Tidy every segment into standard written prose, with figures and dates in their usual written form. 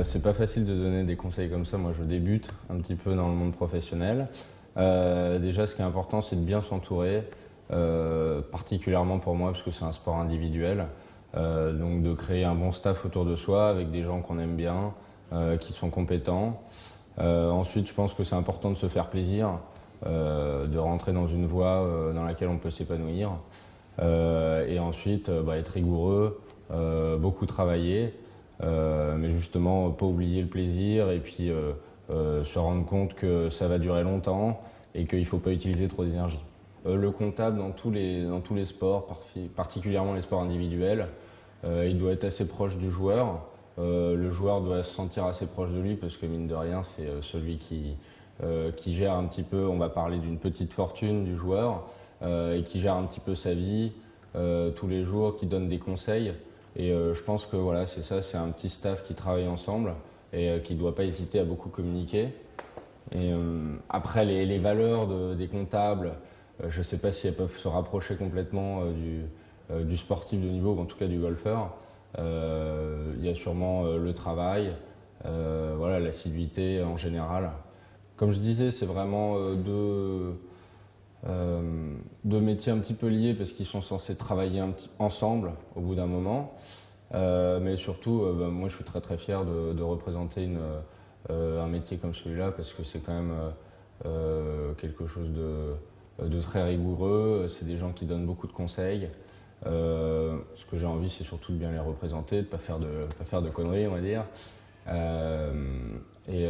C'est pas facile de donner des conseils comme ça. Moi, je débute un petit peu dans le monde professionnel. Déjà, ce qui est important, c'est de bien s'entourer, particulièrement pour moi, parce que c'est un sport individuel. Donc, de créer un bon staff autour de soi, avec des gens qu'on aime bien, qui sont compétents. Ensuite, je pense que c'est important de se faire plaisir, de rentrer dans une voie dans laquelle on peut s'épanouir. Et ensuite, être rigoureux, beaucoup travailler. Mais justement, pas oublier le plaisir et puis se rendre compte que ça va durer longtemps et qu'il ne faut pas utiliser trop d'énergie. Le comptable, dans tous les sports, particulièrement les sports individuels, il doit être assez proche du joueur. Le joueur doit se sentir assez proche de lui parce que mine de rien, c'est celui qui gère un petit peu, on va parler d'une petite fortune du joueur, et qui gère un petit peu sa vie tous les jours, qui donne des conseils. Et je pense que voilà, c'est ça, c'est un petit staff qui travaille ensemble et qui ne doit pas hésiter à beaucoup communiquer. Et après, les valeurs des comptables, je ne sais pas si elles peuvent se rapprocher complètement du sportif de niveau, ou en tout cas du golfeur. Il y a sûrement le travail, voilà, l'assiduité en général. Comme je disais, c'est vraiment deux métiers un petit peu liés parce qu'ils sont censés travailler ensemble au bout d'un moment. Mais surtout, moi je suis très très fier de représenter un métier comme celui-là parce que c'est quand même quelque chose de très rigoureux. C'est des gens qui donnent beaucoup de conseils. Ce que j'ai envie, c'est surtout de bien les représenter, de ne pas faire de conneries, on va dire. Et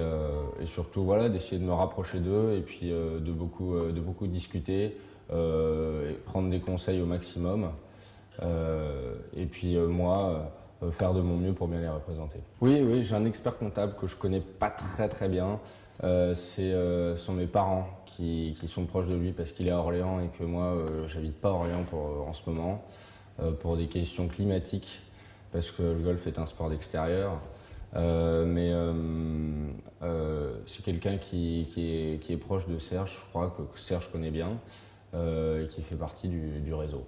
surtout, voilà, d'essayer de me rapprocher d'eux et puis de beaucoup discuter, et prendre des conseils au maximum. Et puis moi, faire de mon mieux pour bien les représenter. Oui, j'ai un expert comptable que je connais pas très très bien. Ce sont mes parents qui sont proches de lui parce qu'il est à Orléans et que moi, j'habite pas à Orléans en ce moment, pour des questions climatiques, parce que le golf est un sport d'extérieur. C'est quelqu'un qui est proche de Serge, je crois que Serge connaît bien, et qui fait partie du réseau.